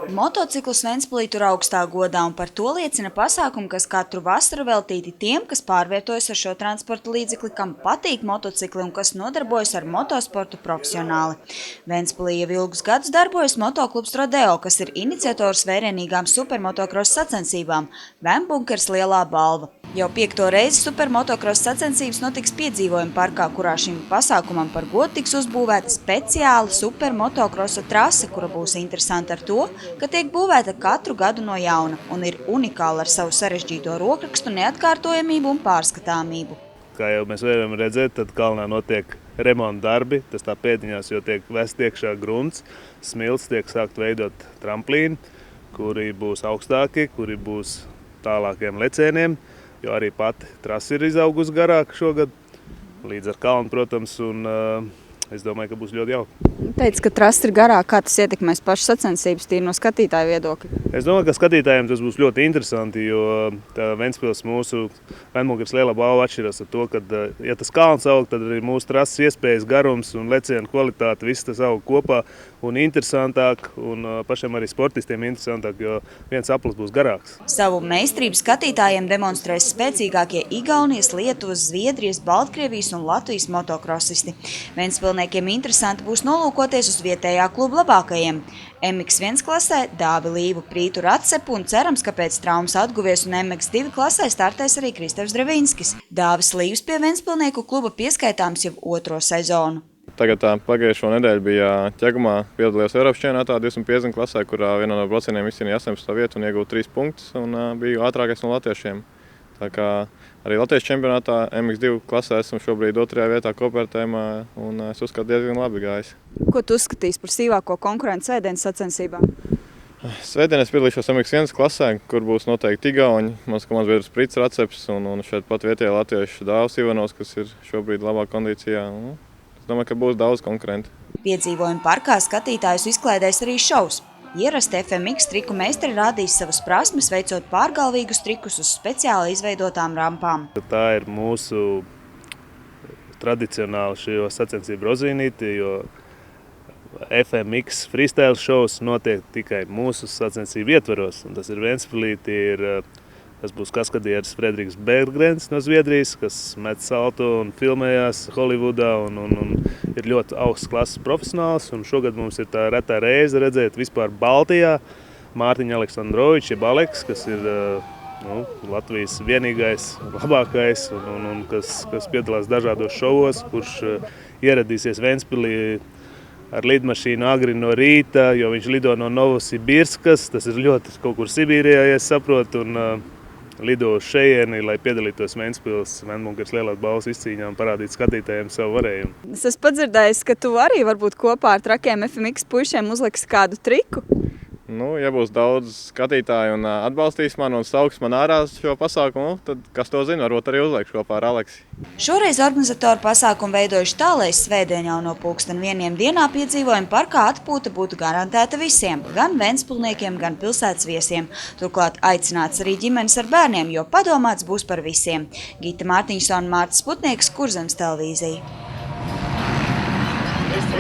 Motociklus Ventspilī tur augstā godā, un par to liecina pasākumi, kas katru vasaru veltīti tiem, kas pārvietojas ar šo transporta līdzekli, kam patīk motocikli un kas nodarbojas ar motosportu profesionāli. Ventspilī jau ilgus gadus darbojas motoklubs Rodeo, kas ir iniciators vērienīgām supermotokrosa sacensībām Vembunkers lielā balva. Jau 5. reizi supermotokrosa sacensības notiks Piedzīvojuma parkā, kurā šim pasākumam par godu tiks uzbūvēta speciāla supermotokrosa trase, kura būs interesanta ar to, ka tiek būvēta katru gadu no jauna un ir unikāla ar savu sarežģīto rokrakstu, neatkārtojamību un pārskatāmību. Kā jau mēs varam redzēt, tad kalnā notiek remonta darbi, tas tā pēdiņās, jo tiek vest iekšā grunts, smilts, tiek sākt veidot tramplīni, kuri būs augstāki, kuri būs tālākiem lecieniem, jo arī pati trasa ir izaugusi garāka šogad, līdz ar kalnu, protams, un es domāju, ka būs ļoti jauki. Teica, ka trasa ir garāka, kā tas ietekmēs pašas sacensības tīri no skatītāju viedokļa? Es domāju, ka skatītājiem tas būs ļoti interesanti, jo Ventspils mūsu Vembunkers lielā balva atšķiras ar to, ka, ja tas kalns aug, tad arī mūsu trases iespējas, garums un lecienu kvalitāte, viss tas aug kopā un interesantāk, un pašiem arī sportistiem interesantāk, jo viens aplis būs garāks. Savu meistarību skatītājiem demonstrēs spēcīgākie Igaunijas, Lietuvas, Zviedrijas, Baltkrievijas un Latvijas motokrosisti. Ventspilniekiem interesanti būs nolūkoties uz vietējā kluba labākajiem. MX1 klasē Dāvi Līvu, Prītu Ratsepu un cerams, ka pēc traumas atguvies un MX2 klasē startēs arī Kristevs Drevinskis. Dāvis Līvs pie Ventspilnieku kluba pieskaitāms jau 2. sezonu. Tagad pagājušo nedēļu bija Ķegumā, piedalījos Eiropas čempionātā 250 klasē, kurā vienā no braucieniem izcīnīja 18. vietu un iegūta 3 punktus un biju ātrākais no latviešiem. Tā kā arī Latvijas čempionātā MX2 klasē esmu šobrīd 2. vietā kopvērtējumā un es uzskatu diezgan labi gājis. Ko tu uzskatīsi par sīvāko konkurentu svētdienas sacensībā? Svētdien es piedalīšos MX1 klasē, kur būs noteikti igauņi, mans komandas biedrs Prīts Ratseps un šeit pat vietējā latviešu Dāvs Ivanovs, kas ir šobrīd labā kondīcijā. Es domāju, ka būs daudz konkurentu. Piedzīvojuma parkā skatītājus izklaidēs arī šovs. Ierasti FMX triku meistari rādīs savas prasmes, veicot pārgalvīgus trikus uz speciāli izveidotām rampām. Tā ir mūsu tradicionāli šo sacensību rozīnīti, jo FMX freestyle šovs notiek tikai mūsu sacensību ietvaros. Un tas ir Ventspilī, tas būs kaskadieris Frederiks Berggrens no Zviedrijas, kas met saltu un filmējās Holivudā un ir ļoti augsts klases profesionāls. Un šogad mums ir tā retā reize redzēt vispār Baltijā Mārtiņu Aleksandroviču, jeb Aleks, kas ir Latvijas vienīgais, labākais un kas piedalās dažādos šovos, kurš ieradīsies Ventspilī ar lidmašīnu agri no rīta, jo viņš lido no Novosibirskas, tas ir ļoti kaut kur Sibīrijā, ja es saprotu, un lido uz šejieni, lai piedalītos Ventspils Vembunkers lielās balvas izcīņā un parādītu skatītājiem savu varējumu. Es esmu padzirdējis, ka tu arī varbūt kopā ar trakiem FMX puišiem uzliksi kādu triku. Ja būs daudz skatītāju un atbalstīs man un sauks man ārā šo pasākumu, tad kas to zina, varbūt arī uzliekšu kopā ar Aleksi. Šoreiz organizatori pasākumu veidojuši tā, lai svētdien jau no 1:00 dienā Piedzīvojuma parkā atpūta būtu garantēta visiem, gan ventspilniekiem, gan pilsētas viesiem. Turklāt aicināts arī ģimenes ar bērniem, jo padomāts būs par visiem. Gita Mārtiņsona, Mārtis Putnieks, Kurzemes televīzija.